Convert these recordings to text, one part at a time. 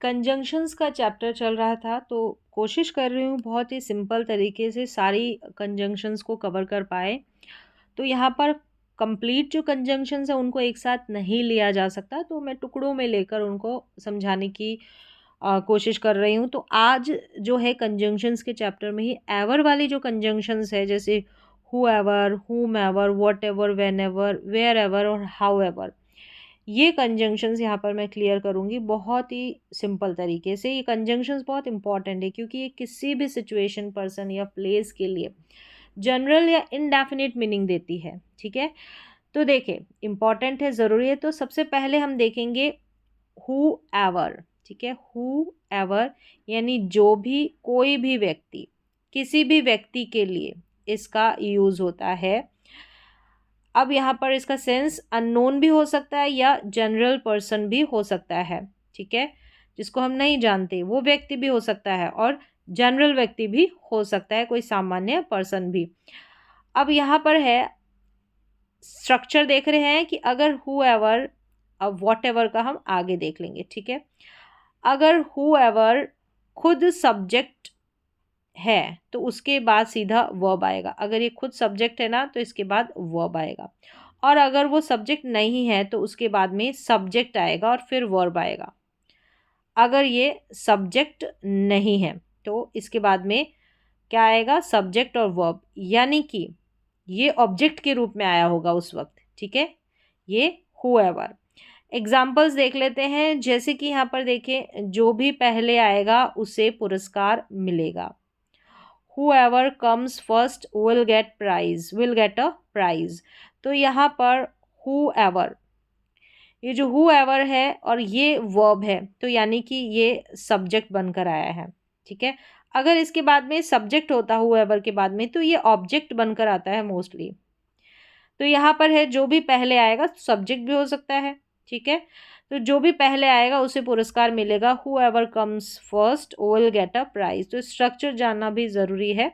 Conjunctions का chapter चल रहा था, तो कोशिश कर रही हूँ बहुत ही सिंपल तरीके से सारी कंजंक्शंस को कवर कर पाए। तो यहाँ पर कंप्लीट जो कंजंक्शंस है उनको एक साथ नहीं लिया जा सकता, तो मैं टुकड़ों में लेकर उनको समझाने की कोशिश कर रही हूँ। तो आज जो है कंजंक्शंस के चैप्टर में ही एवर वाली जो कंजंक्शंस है, जैसे whoever, whomever, whatever, whenever, wherever और हाउ एवर, ये कंजंक्शंस यहाँ पर मैं क्लियर करूँगी बहुत ही सिंपल तरीके से। ये कंजंक्शंस बहुत इंपॉर्टेंट है क्योंकि ये किसी भी सिचुएशन, पर्सन या प्लेस के लिए जनरल या इनडेफिनिट मीनिंग देती है। ठीक है, तो देखिए इंपॉर्टेंट है, ज़रूरी है। तो सबसे पहले हम देखेंगे हु एवर। ठीक है, हु एवर यानी जो भी, कोई भी व्यक्ति, किसी भी व्यक्ति के लिए इसका यूज़ होता है। अब यहाँ पर इसका सेंस अननोन भी हो सकता है या जनरल पर्सन भी हो सकता है। ठीक है, जिसको हम नहीं जानते वो व्यक्ति भी हो सकता है और जनरल व्यक्ति भी हो सकता है, कोई सामान्य पर्सन भी। अब यहाँ पर है स्ट्रक्चर देख रहे हैं कि अगर हु एवर, अब वॉट एवर का हम आगे देख लेंगे। ठीक है, अगर हु एवर खुद सब्जेक्ट है तो उसके बाद सीधा वर्ब आएगा। अगर ये खुद सब्जेक्ट है ना तो इसके बाद वर्ब आएगा, और अगर वो सब्जेक्ट नहीं है तो उसके बाद में सब्जेक्ट आएगा और फिर वर्ब आएगा। अगर ये सब्जेक्ट नहीं है तो इसके बाद में क्या आएगा, सब्जेक्ट और वर्ब, यानी कि ये ऑब्जेक्ट के रूप में आया होगा उस वक्त। ठीक है, ये हूएवर। एग्जाम्पल्स देख लेते हैं, जैसे कि यहाँ पर देखें, जो भी पहले आएगा उसे पुरस्कार मिलेगा। whoever comes first will get a prize। तो यहाँ पर whoever, ये जो whoever है और ये verb है, तो यानी कि ये सब्जेक्ट बनकर आया है। ठीक है, अगर इसके बाद में सब्जेक्ट होता whoever के बाद में तो ये ऑब्जेक्ट बनकर आता है मोस्टली। तो यहाँ पर है जो भी पहले आएगा सब्जेक्ट भी हो सकता है। ठीक है, तो जो भी पहले आएगा उसे पुरस्कार मिलेगा। whoever comes first will get a prize। तो स्ट्रक्चर जानना भी ज़रूरी है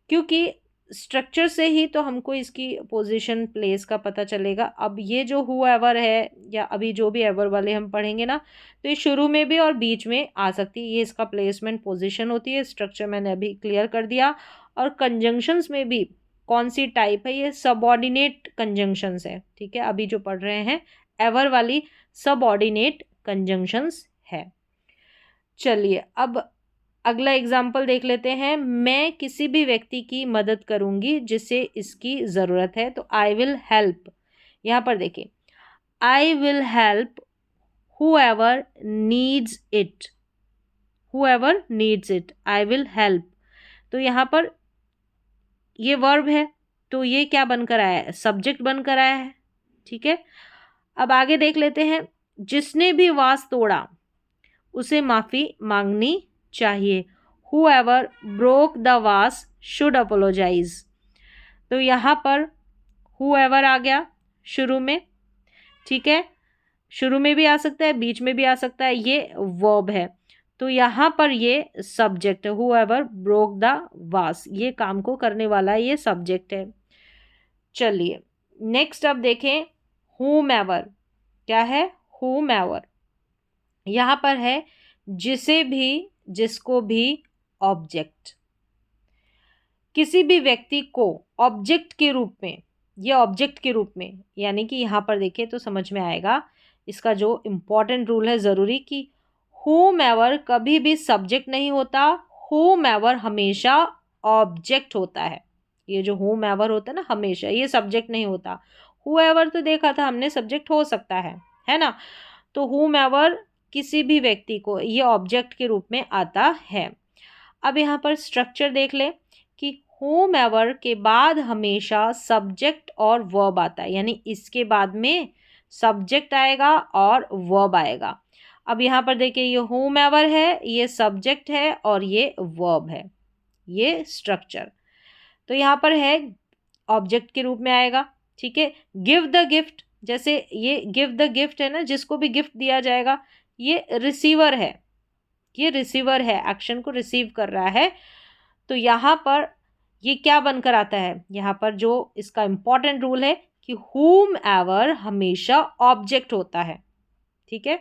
क्योंकि स्ट्रक्चर से ही तो हमको इसकी पोजीशन, प्लेस का पता चलेगा। अब ये जो whoever है या अभी जो भी एवर वाले हम पढ़ेंगे ना, तो ये शुरू में भी और बीच में आ सकती है। ये इसका प्लेसमेंट, पोजीशन होती है। स्ट्रक्चर मैंने अभी क्लियर कर दिया। और कंजंक्शंस में भी कौन सी टाइप है, ये सबऑर्डिनेट कंजंक्शंस है। ठीक है, अभी जो पढ़ रहे हैं एवर वाली सबऑर्डिनेट कंजंक्शंस है। चलिए अब अगला एग्जाम्पल देख लेते हैं। मैं किसी भी व्यक्ति की मदद करूंगी जिसे इसकी ज़रूरत है। तो आई विल हेल्प, यहाँ पर देखें, I will help whoever needs it, whoever needs it, I will help. तो यहाँ पर ये वर्ब है, तो ये क्या बनकर आया है, सब्जेक्ट बनकर आया है। ठीक है, अब आगे देख लेते हैं। जिसने भी वास तोड़ा उसे माफ़ी मांगनी चाहिए। whoever broke the vase should apologize। तो यहाँ पर whoever आ गया शुरू में। ठीक है, शुरू में भी आ सकता है, बीच में भी आ सकता है, ये वर्ब है। तो यहाँ पर ये सब्जेक्ट है। whoever broke the vase, ये काम को करने वाला ये सब्जेक्ट है। चलिए नेक्स्ट अब देखें, whomever क्या है, whomever यहाँ पर है जिसे भी, जिसको भी, ऑब्जेक्ट। किसी भी व्यक्ति को ऑब्जेक्ट के रूप में, ये ऑब्जेक्ट के रूप में, यानी कि यहाँ पर देखें तो समझ में आएगा इसका जो इम्पोर्टेंट रूल है ज़रूरी, कि whomever कभी भी सब्जेक्ट नहीं होता, whomever हमेशा ऑब्जेक्ट होता है। ये जो whomever होता है ना, हमेशा, ये सब्जेक्ट नहीं होता। whoever तो देखा था हमने, सब्जेक्ट हो सकता है ना। तो whomever किसी भी व्यक्ति को, ये ऑब्जेक्ट के रूप में आता है। अब यहाँ पर स्ट्रक्चर देख ले कि whomever के बाद हमेशा सब्जेक्ट और वर्ब आता है, यानी इसके बाद में सब्जेक्ट आएगा और वर्ब आएगा। अब यहाँ पर देखिए, ये whomever है, ये सब्जेक्ट है और ये वर्ब है, ये स्ट्रक्चर। तो यहाँ पर है ऑब्जेक्ट के रूप में आएगा। ठीक है, गिव द गिफ्ट, जैसे ये गिव द गिफ्ट है ना, जिसको भी गिफ्ट दिया जाएगा, ये रिसीवर है, ये रिसीवर है, एक्शन को रिसीव कर रहा है। तो यहाँ पर ये क्या बनकर आता है, यहाँ पर जो इसका इंपॉर्टेंट रूल है कि whomever हमेशा ऑब्जेक्ट होता है। ठीक है,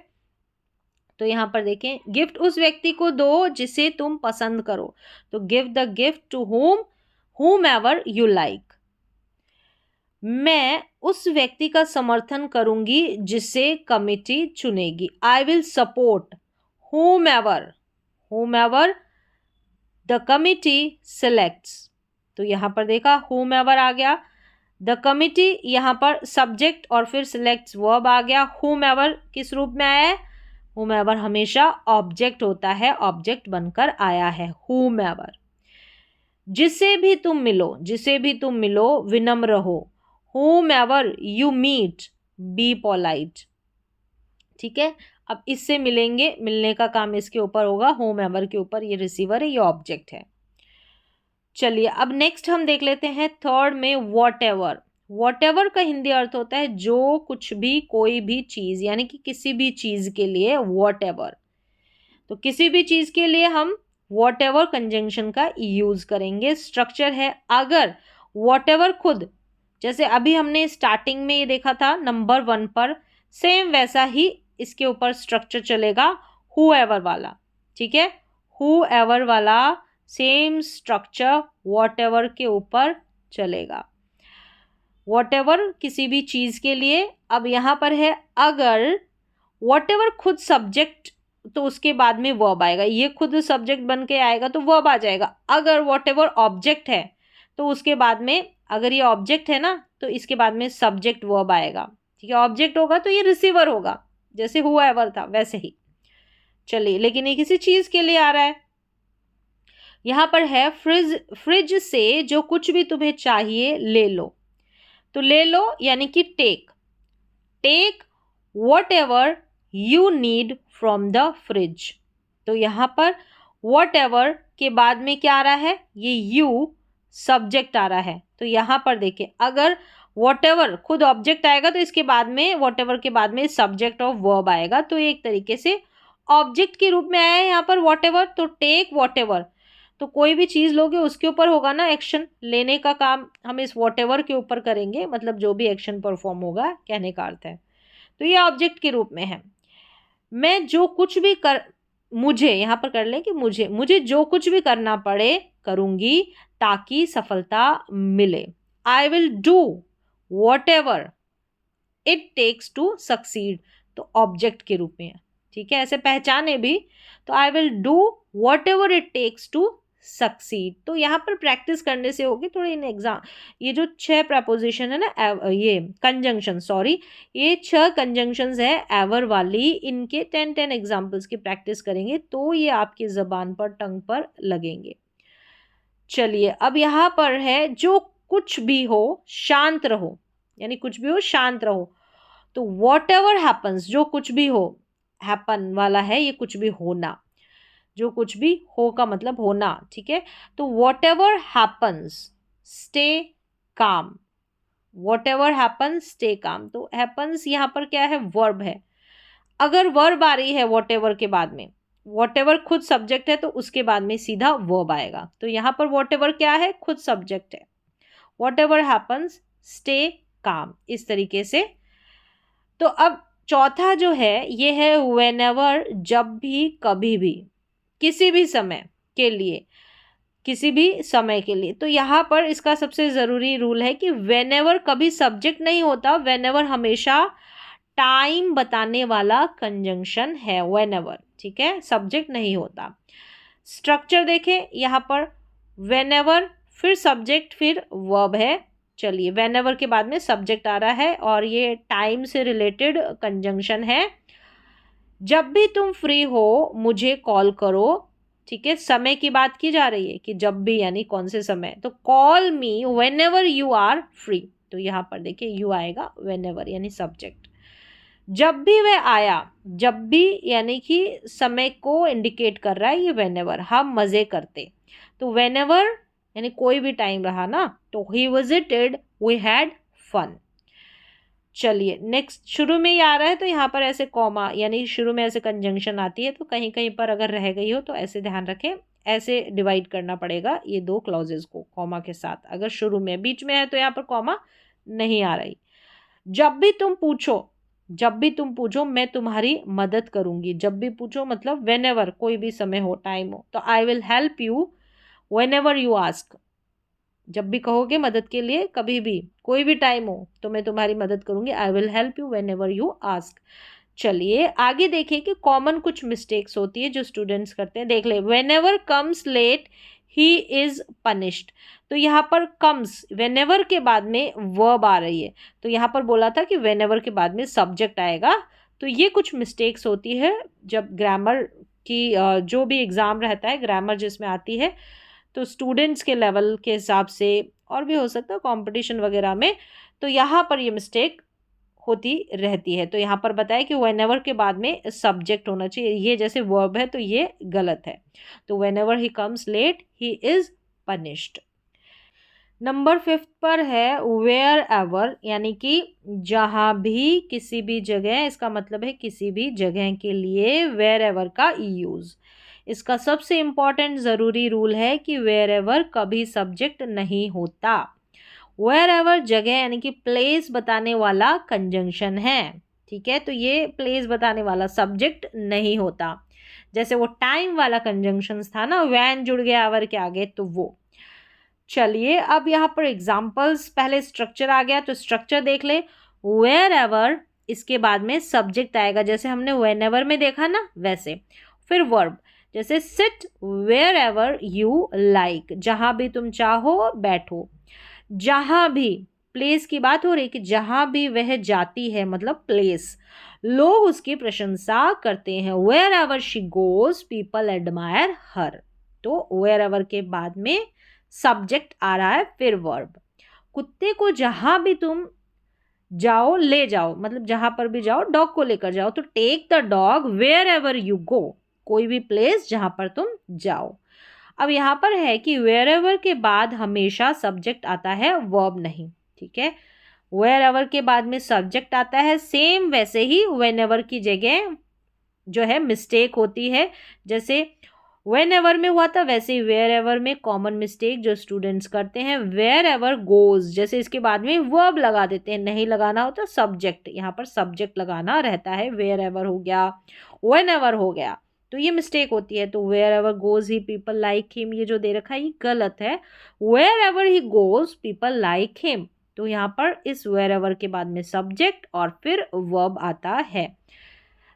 तो यहाँ पर देखें, गिफ्ट उस व्यक्ति को दो जिसे तुम पसंद करो, तो give the gift to whom ever you like. मैं उस व्यक्ति का समर्थन करूंगी जिसे कमिटी चुनेगी। I will support whom ever the committee selects. तो यहाँ पर देखा whom एवर आ गया, द कमिटी यहाँ पर सब्जेक्ट और फिर सिलेक्ट्स वर्ब आ गया। whom एवर किस रूप में आया है? whom एवर हमेशा ऑब्जेक्ट होता है, ऑब्जेक्ट बनकर आया है whom एवर। जिसे भी तुम मिलो विनम्र हो। whom ever you meet be polite. ठीक है, अब इससे मिलेंगे, मिलने का काम इसके ऊपर होगा, whom एवर के ऊपर, ये रिसीवर है, ये ऑब्जेक्ट है। चलिए अब नेक्स्ट हम देख लेते हैं थर्ड में वॉट एवर का हिंदी अर्थ होता है जो कुछ भी, कोई भी चीज, यानी कि किसी भी चीज के लिए वॉट एवर। तो किसी भी चीज के लिए हम वॉट एवर कंजंक्शन का यूज करेंगे। स्ट्रक्चर है अगर वॉट एवर खुद, जैसे अभी हमने स्टार्टिंग में ये देखा था नंबर 1 पर, सेम वैसा ही इसके ऊपर स्ट्रक्चर चलेगा हु एवर वाला। ठीक है, हु एवर वाला सेम स्ट्रक्चर वॉट एवर के ऊपर चलेगा, वॉट एवर किसी भी चीज के लिए। अब यहां पर है अगर वॉट एवर खुद सब्जेक्ट, तो उसके बाद में वर्ब आएगा, ये खुद सब्जेक्ट बन के आएगा तो वर्ब आ जाएगा। अगर वॉट एवर ऑब्जेक्ट है तो उसके बाद में, अगर ये ऑब्जेक्ट है ना तो इसके बाद में सब्जेक्ट वर्ब आएगा। ठीक है, ऑब्जेक्ट होगा तो ये रिसीवर होगा, जैसे हु एवर था वैसे ही। चलिए, लेकिन ये किसी चीज के लिए आ रहा है। यहां पर है फ्रिज से जो कुछ भी तुम्हें चाहिए ले लो। तो ले लो यानी कि take whatever you need from the fridge. तो यहां पर वॉट एवर के बाद में क्या आ रहा है? ये यू सब्जेक्ट आ रहा है। तो यहां पर देखिए, अगर वॉट एवर खुद ऑब्जेक्ट आएगा तो इसके बाद में, वॉट एवर के बाद में सब्जेक्ट ऑफ वर्ब आएगा, तो एक तरीके से ऑब्जेक्ट के रूप में आया है यहाँ पर वॉट एवर। तो टेक वॉट एवर, तो कोई भी चीज लोगे उसके ऊपर होगा ना एक्शन, लेने का काम हम इस वॉट एवर के ऊपर करेंगे, मतलब जो भी एक्शन परफॉर्म होगा, कहने का अर्थ है। तो ये ऑब्जेक्ट के रूप में है। मैं जो कुछ भी मुझे यहाँ पर कर लें कि मुझे जो कुछ भी करना पड़े करूंगी ताकि सफलता मिले। I will do whatever it takes to succeed, तो ऑब्जेक्ट के रूप में है। ठीक है, ऐसे पहचाने भी, तो I will do whatever it takes to succeed. तो यहाँ पर प्रैक्टिस करने से होगी थोड़ी इन एग्जाम। ये जो 6 प्रपोजिशन है ना, ये कंजंक्शन, सॉरी, ये 6 कंजंक्शंस है एवर वाली, इनके 10 एग्जाम्पल्स की प्रैक्टिस करेंगे तो ये आपकी जबान पर, टंग पर लगेंगे। चलिए, अब यहाँ पर है जो कुछ भी हो शांत रहो, यानी कुछ भी हो शांत रहो। तो वॉट एवर हैपन्स, जो कुछ भी हो, हैपन वाला है ये कुछ भी होना, जो कुछ भी हो का मतलब होना। ठीक है, तो what ever happens stay calm, what ever happens stay calm. तो हैपन्स यहाँ पर क्या है? वर्ब है। अगर वर्ब आ रही है वॉट एवर के बाद में, वॉट एवर खुद सब्जेक्ट है तो उसके बाद में सीधा वर्ब आएगा। तो यहाँ पर वॉट एवर क्या है? खुद सब्जेक्ट है। What ever happens stay calm, इस तरीके से। तो अब चौथा जो है ये है व्हेनेवर, जब भी, कभी भी, किसी भी समय के लिए, किसी भी समय के लिए। तो यहाँ पर इसका सबसे ज़रूरी रूल है कि व्हेनेवर कभी सब्जेक्ट नहीं होता, व्हेनेवर हमेशा टाइम बताने वाला कंजंक्शन है व्हेनेवर। ठीक है, सब्जेक्ट नहीं होता। स्ट्रक्चर देखें, यहाँ पर व्हेनेवर, फिर सब्जेक्ट, फिर वर्ब है। चलिए, व्हेनेवर के बाद में सब्जेक्ट आ रहा है और ये टाइम से रिलेटेड कंजंक्शन है। जब भी तुम फ्री हो मुझे कॉल करो। ठीक है, समय की बात की जा रही है कि जब भी यानी कौन से समय, तो call me whenever you are free. तो यहाँ पर देखिए यू आएगा, व्हेनेवर यानी सब्जेक्ट। जब भी वह आया, जब भी यानी कि समय को इंडिकेट कर रहा है ये व्हेनेवर। हम मज़े करते, तो व्हेनेवर यानी कोई भी टाइम रहा ना, तो he visited, we had fun. चलिए नेक्स्ट, शुरू में ही आ रहा है तो यहाँ पर ऐसे कॉमा, यानी शुरू में ऐसे कंजंक्शन आती है, तो कहीं कहीं पर अगर रह गई हो तो ऐसे ध्यान रखें, ऐसे डिवाइड करना पड़ेगा ये 2 क्लॉजेज को कॉमा के साथ। अगर शुरू में, बीच में है तो यहाँ पर कॉमा नहीं आ रही। जब भी तुम पूछो, जब भी तुम पूछो मैं तुम्हारी मदद करूंगी। जब भी पूछो मतलब वेन एवर, कोई भी समय हो, टाइम हो, तो I will help you when ever you ask. जब भी कहोगे मदद के लिए, कभी भी कोई भी टाइम हो, तो मैं तुम्हारी मदद करूंगी। I will help you when ever you ask. चलिए आगे देखिए कि कॉमन कुछ मिस्टेक्स होती है जो स्टूडेंट्स करते हैं। देख ले, whenever comes late he is punished. तो यहाँ पर कम्स, वेन एवर के बाद में वर्ब आ रही है, तो यहाँ पर बोला था कि वेन एवर के बाद में सब्जेक्ट आएगा। तो ये कुछ मिस्टेक्स होती है जब ग्रामर की जो भी एग्ज़ाम रहता है, ग्रामर जिसमें आती है, तो स्टूडेंट्स के लेवल के हिसाब से, और भी हो सकता है कंपटीशन वगैरह में, तो यहाँ पर ये मिस्टेक होती रहती है। तो यहाँ पर बताया कि व्हेनेवर के बाद में सब्जेक्ट होना चाहिए, ये जैसे वर्ब है तो ये गलत है। तो whenever he comes late he is punished. Number 5 पर है वेयर एवर, यानी कि जहाँ भी, किसी भी जगह, इसका मतलब है किसी भी जगह के लिए वेयर एवर का यूज़। इसका सबसे इम्पॉर्टेंट ज़रूरी रूल है कि वेयर एवर कभी सब्जेक्ट नहीं होता। वेयर एवर जगह यानी कि प्लेस बताने वाला कंजंक्शन है, ठीक है। तो ये प्लेस बताने वाला सब्जेक्ट नहीं होता। जैसे वो टाइम वाला कंजंक्शन था ना, वैन जुड़ गया एवर के आगे, तो वो। चलिए अब यहाँ पर एग्जाम्पल्स, पहले स्ट्रक्चर आ गया तो स्ट्रक्चर देख ले। वेयर एवर, इसके बाद में सब्जेक्ट आएगा, जैसे हमने वेन एवर में देखा ना वैसे। फिर वर्ब, जैसे sit wherever you like, जहाँ भी तुम चाहो बैठो। जहाँ भी, प्लेस की बात हो रही कि जहाँ भी वह जाती है, मतलब प्लेस, लोग उसकी प्रशंसा करते हैं। Wherever she goes people admire her. तो वेयर एवर के बाद में सब्जेक्ट आ रहा है, फिर वर्ब। कुत्ते को जहां भी तुम जाओ ले जाओ, मतलब जहां पर भी जाओ, डॉग को लेकर जाओ, तो take the dog wherever you go, कोई भी प्लेस जहां पर तुम जाओ। अब यहाँ पर है कि वेयर एवर के बाद हमेशा सब्जेक्ट आता है, वर्ब नहीं, ठीक है। वेयर एवर के बाद में सब्जेक्ट आता है, सेम वैसे ही वेन एवर की जगह जो है मिस्टेक होती है। जैसे वेन एवर में हुआ था, वैसे ही वेयर एवर में कॉमन मिस्टेक जो स्टूडेंट्स करते हैं, वेयर एवर गोज, जैसे इसके बाद में वर्ब लगा देते हैं, नहीं लगाना होता सब्जेक्ट, यहाँ पर सब्जेक्ट लगाना रहता है। वेयर एवर हो गया, वेन एवर हो गया, तो ये मिस्टेक होती है। तो wherever goes he people like him, ये जो दे रखा है ये गलत है। Wherever he goes people like him, तो यहाँ पर इस वेयर एवर के बाद में सब्जेक्ट और फिर वर्ब आता है।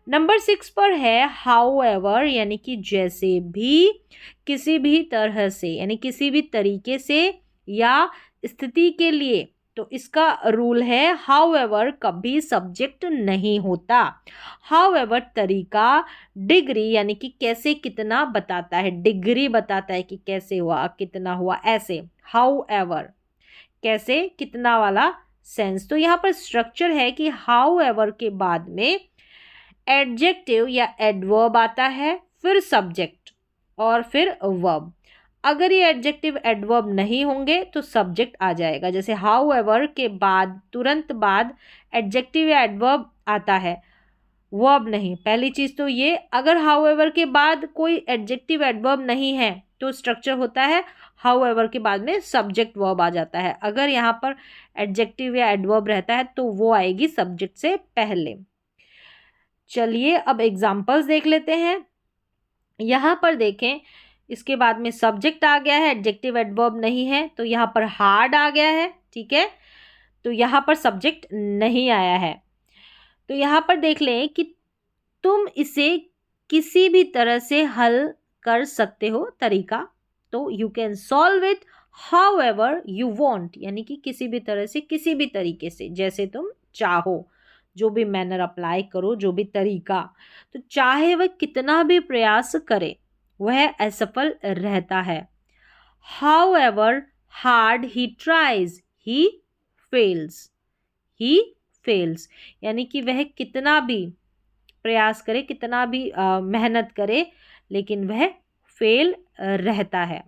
नंबर 6 पर है हाउ एवर, यानी कि जैसे भी, किसी भी तरह से, यानी किसी भी तरीके से या स्थिति के लिए। तो इसका रूल है हाउ एवर कभी सब्जेक्ट नहीं होता। हाउ एवर तरीका, डिग्री यानी कि कैसे कितना बताता है, डिग्री बताता है कि कैसे हुआ, कितना हुआ, ऐसे हाउ एवर, कैसे कितना वाला सेंस। तो यहाँ पर स्ट्रक्चर है कि हाउ एवर के बाद में एडजेक्टिव या एडवर्ब आता है, फिर सब्जेक्ट और फिर वर्ब। अगर ये एडजेक्टिव एडवर्ब नहीं होंगे तो सब्जेक्ट आ जाएगा। जैसे हाउ एवर के बाद तुरंत बाद एडजेक्टिव या एडवर्ब आता है, वर्ब नहीं। पहली चीज़ तो ये, अगर हाउ एवर के बाद कोई एडजेक्टिव एडवर्ब नहीं है तो स्ट्रक्चर होता है हाउ एवर के बाद में सब्जेक्ट वर्ब आ जाता है। अगर यहाँ पर एडजेक्टिव या एडवर्ब रहता है तो वो आएगी सब्जेक्ट से पहले। चलिए अब एग्जाम्पल्स देख लेते हैं। यहाँ पर देखें, इसके बाद में सब्जेक्ट आ गया है, एडजेक्टिव एडवर्ब नहीं है, तो यहाँ पर हार्ड आ गया है, ठीक है। तो यहाँ पर सब्जेक्ट नहीं आया है। तो यहाँ पर देख लें कि तुम इसे किसी भी तरह से हल कर सकते हो, तरीका। तो you can solve it how ever you want, यानी कि किसी भी तरह से, किसी भी तरीके से, जैसे तुम चाहो, जो भी मैनर अप्लाई करो, जो भी तरीका। तो चाहे वह कितना भी प्रयास करे वह असफल रहता है। How ever hard he tries he fails, he fails, यानी कि वह कितना भी प्रयास करे, कितना भी मेहनत करे, लेकिन वह फेल रहता है।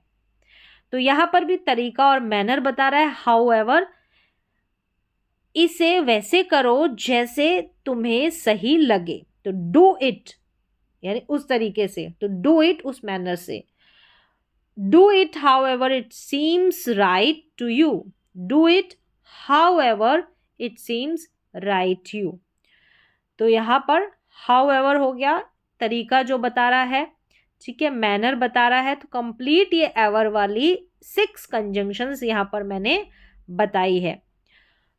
तो यहाँ पर भी तरीका और मैनर बता रहा है। हाउ एवर, इसे वैसे करो जैसे तुम्हें सही लगे, तो डू इट, यानी उस तरीके से, तो डू इट उस मैनर से। Do it however it seems right to you, do it however it seems right you. तो यहाँ पर हाउएवर हो गया, तरीका जो बता रहा है, ठीक है, मैनर बता रहा है। तो कंप्लीट ये एवर वाली 6 कंजंक्शंस यहाँ पर मैंने बताई है।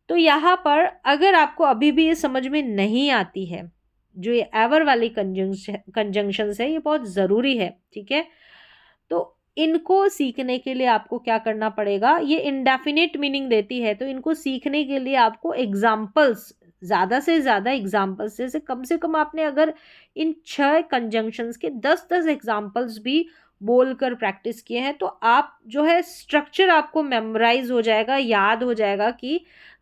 तो यहाँ पर अगर आपको अभी भी ये समझ में नहीं आती है, जो ये एवर वाली कंजंक्शंस है, ये बहुत ज़रूरी है, ठीक है। तो इनको सीखने के लिए आपको क्या करना पड़ेगा, ये इंडेफिनिट मीनिंग देती है, तो इनको सीखने के लिए आपको एग्जाम्पल्स, ज़्यादा से ज़्यादा एग्जाम्पल्स, जैसे कम से कम आपने अगर इन 6 कंजंक्शंस के 10-10 एग्जाम्पल्स भी बोलकर प्रैक्टिस किए हैं, तो आप जो है स्ट्रक्चर आपको मेमोराइज हो जाएगा, याद हो जाएगा कि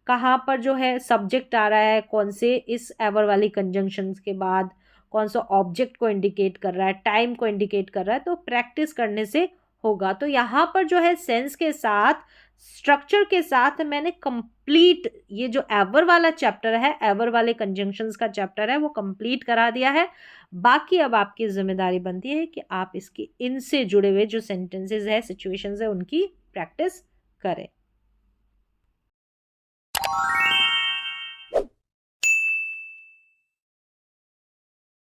कहाँ पर जो है सब्जेक्ट आ रहा है, कौन से इस एवर वाली कंजंक्शंस के बाद कौन सा ऑब्जेक्ट को इंडिकेट कर रहा है, टाइम को इंडिकेट कर रहा है। तो प्रैक्टिस करने से होगा। तो यहाँ पर जो है सेंस के साथ, स्ट्रक्चर के साथ मैंने कंप्लीट ये जो एवर वाला चैप्टर है, एवर वाले कंजंक्शंस का चैप्टर है, वो कंप्लीट करा दिया है। बाकी अब आपकी जिम्मेदारी बनती है कि आप इसके इनसे जुड़े हुए जो सेंटेंसेस है, सिचुएशंस है, उनकी प्रैक्टिस करें।